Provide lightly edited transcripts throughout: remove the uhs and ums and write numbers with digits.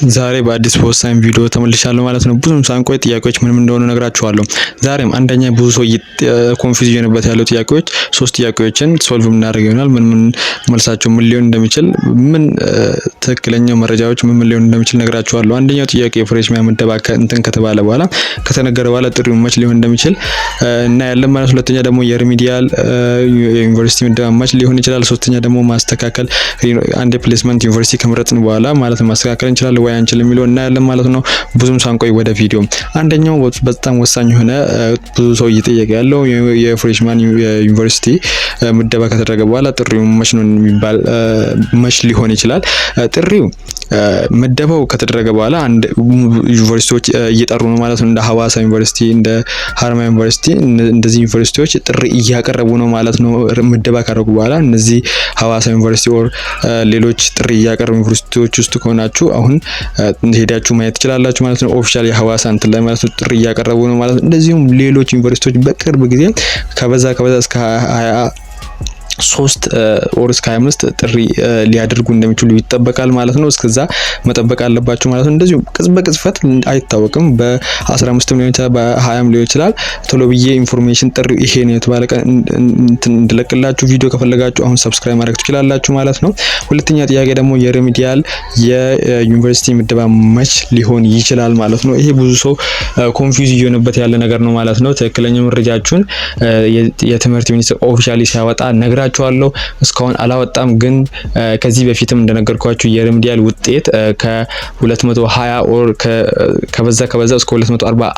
ዛሬ በአዲስ በወሳኝ ቪዲዮ ተመልሻለሁ ማለት ነው። ብዙም ሳንቆይ ጥያቄዎች ምንም እንደሆኑ ነግራችኋለሁ። ዛሬም አንደኛ ብዙ ሰው ኮንፊውዝ የሆነበት ያለው ጥያቄዎች ሶስት ጥያቄዎችን ሶልቭ የምናደርግ ይሆናል። ምን መልሳቸው ምን ሊሆን እንደሚችል ምን ትክክለኛው መረጃዎች ምን ሊሆን እንደሚችል ነግራችኋለሁ። አንደኛው ጥያቄ የፍሬሽማን ምደባ እንትን ከተባለ በኋላ ከተነገረ በኋላ ጥሪው መች ሊሆን እንደሚችል እና ያለን ማለት። ሁለተኛ ደግሞ የሪሚዲያል የዩኒቨርሲቲ ምደባ መች ሊሆን ይችላል። ሶስተኛ ደግሞ ማስተካከል አንድ ፕሌስመንት ዩኒቨርሲቲ ከመረጥን በኋላ ማለት ማስተካከል እንችላለን ወይ አንችልም የሚለው እናያለን ማለት ነው። ብዙም ሳንቆይ ወደ ቪዲዮ አንደኛው በጣም ወሳኝ የሆነ ብዙ ሰው እየጠየቀ ያለው የፍሬሽማን ዩኒቨርሲቲ ምደባ ከተደረገ በኋላ ጥሪው መች ነው የሚባል መች ሊሆን ይችላል። ጥሪው ምደባው ከተደረገ በኋላ አንድ ዩኒቨርሲቲዎች እየጠሩ ነው ማለት ነው። እንደ ሐዋሳ ዩኒቨርሲቲ እንደ ሀረማያ ዩኒቨርሲቲ እንደዚህ ዩኒቨርሲቲዎች ጥሪ እያቀረቡ ነው ማለት ነው። ምደባ ካደረጉ በኋላ እነዚህ ሐዋሳ ዩኒቨርሲቲ ኦር ሌሎች ጥሪ እያቀረቡ ዩኒቨርሲቲዎች ውስጥ ከሆናችሁ አሁን ሄዳችሁ ማየት ትችላላችሁ ማለት ነው። ኦፊሻል የሐዋሳ እንትን ላይ ማለት ነው ጥሪ እያቀረቡ ነው ማለት ነው። እንደዚሁም ሌሎች ዩኒቨርሲቲዎች በቅርብ ጊዜ ከበዛ እስከ 23 ኦር እስከ 25 ጥሪ ሊያደርጉ እንደሚችሉ ይጠበቃል ማለት ነው። እስከዛ መጠበቅ አለባችሁ ማለት ነው። እንደዚሁ በቅጽበት አይታወቅም። በ15 ሊሆን ይችላል፣ በ20 ሊሆን ይችላል። ቶሎ ብዬ ኢንፎርሜሽን ጥሪ ይሄ ነው የተባለ ቀን እንድለቅላችሁ ቪዲዮ ከፈለጋችሁ አሁን ሰብስክራይብ ማድረግ ትችላላችሁ ማለት ነው። ሁለተኛ ጥያቄ ደግሞ የሪሚዲያል የዩኒቨርሲቲ ምደባ መች ሊሆን ይችላል ማለት ነው። ይሄ ብዙ ሰው ኮንፊውዝ እየሆነበት ያለ ነገር ነው ማለት ነው። ትክክለኛ መረጃችሁን የትምህርት ሚኒስቴር ኦፊሻሊ ሲያወጣ ነግራችኋለሁ። እስካሁን አላወጣም፣ ግን ከዚህ በፊትም እንደነገርኳችሁ የሪሚዲያል ውጤት ከ220 ኦር ከበዛ እስከ 240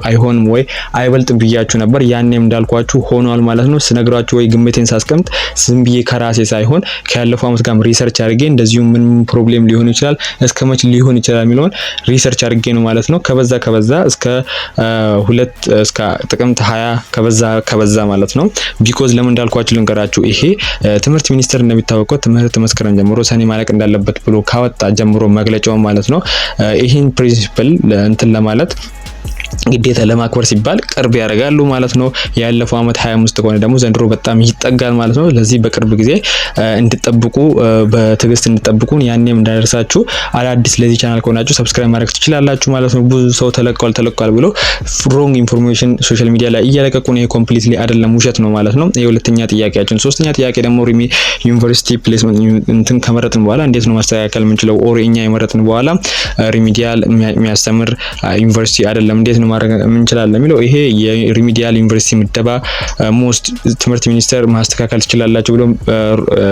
አይሆንም ወይ አይበልጥ ብያችሁ ነበር። ያኔም እንዳልኳችሁ ሆኗል ማለት ነው። ስነግራችሁ ወይ ግምቴን ሳስቀምጥ ዝም ብዬ ከራሴ ሳይሆን ከያለፈው አመት ጋር ሪሰርች አድርጌ እንደዚሁ ምን ፕሮብሌም ሊሆን ይችላል እስከ መች ሊሆን ይችላል የሚለውን ሪሰርች አድርጌ ነው ማለት ነው። ከበዛ እስከ እስከ ጥቅምት 20 ከበዛ ማለት ነው። ቢኮዝ ለምን እንዳልኳችሁ ልንገራችሁ። ይሄ ትምህርት ሚኒስቴር እንደሚታወቀው ትምህርት መስከረም ጀምሮ ሰኔ ማለቅ እንዳለበት ብሎ ካወጣ ጀምሮ መግለጫው ማለት ነው ይሄን ፕሪንሲፕል እንትን ለማለት ግዴታ ለማክበር ሲባል ቅርብ ያደርጋሉ ማለት ነው። ያለፈው አመት 25 ከሆነ ደግሞ ዘንድሮ በጣም ይጠጋል ማለት ነው። ለዚህ በቅርብ ጊዜ እንድትጠብቁ በትዕግስት እንድትጠብቁን ያኔም እንዳደርሳችሁ አዳዲስ ለዚህ ቻናል ከሆናችሁ ሰብስክራይብ ማድረግ ትችላላችሁ ማለት ነው። ብዙ ሰው ተለቋል ብሎ ሮንግ ኢንፎርሜሽን ሶሻል ሚዲያ ላይ እያለቀቁ ነው። ኮምፕሊትሊ አይደለም፣ ውሸት ነው ማለት ነው። የሁለተኛ ጥያቄያችን። ሶስተኛ ጥያቄ ደግሞ ዩኒቨርሲቲ ፕሌስመንት እንትን ከመረጥን በኋላ እንዴት ነው ማስተካከል የምንችለው? ኦር እኛ የመረጥን በኋላ ሪሚዲያል የሚያስተምር ዩኒቨርሲቲ አይደለም እንዴት ነው ማድረግ የምንችላለን የሚለው ይሄ የሪሚዲያል ዩኒቨርሲቲ ምደባ ሞስት ትምህርት ሚኒስቴር ማስተካከል ትችላላችሁ ብሎ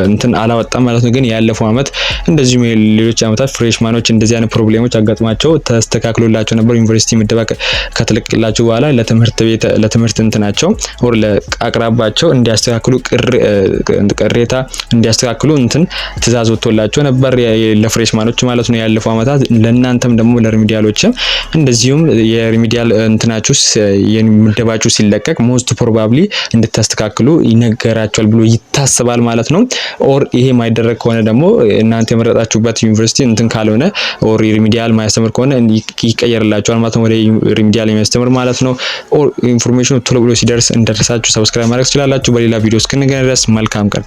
እንትን አላወጣም ማለት ነው። ግን ያለፈው አመት እንደዚሁም ሌሎች አመታት ፍሬሽማኖች እንደዚህ አይነት ፕሮብሌሞች አጋጥሟቸው ተስተካክሎላቸው ነበር። ዩኒቨርሲቲ ምደባ ከተለቀቀላችሁ በኋላ ለትምህርት እንትናቸው ኦር ለአቅራባቸው እንዲያስተካክሉ ቅሬታ እንዲያስተካክሉ እንትን ትእዛዝ ወጥቶላቸው ነበር ለፍሬሽማኖች ማለት ነው ያለፈው አመታት። ለእናንተም ደግሞ ለሪሚዲያሎችም እንደዚሁም የሪሚዲያል እንትናችሁ የምደባችሁ ሲለቀቅ ሞስት ፕሮባብሊ እንድታስተካክሉ ይነገራቸዋል ብሎ ይታሰባል ማለት ነው። ኦር ይሄ ማይደረግ ከሆነ ደግሞ እናንተ የመረጣችሁበት ዩኒቨርሲቲ እንትን ካልሆነ ኦር ሪሚዲያል ማያስተምር ከሆነ ይቀየርላችኋል ማለት ነው ወደ ሪሚዲያል የሚያስተምር ማለት ነው። ኦር ኢንፎርሜሽኑ ቶሎ ብሎ ሲደርስ እንደርሳችሁ ሰብስክራይብ ማድረግ ትችላላችሁ። በሌላ ቪዲዮ እስክንገናኝ ድረስ መልካም ቀን።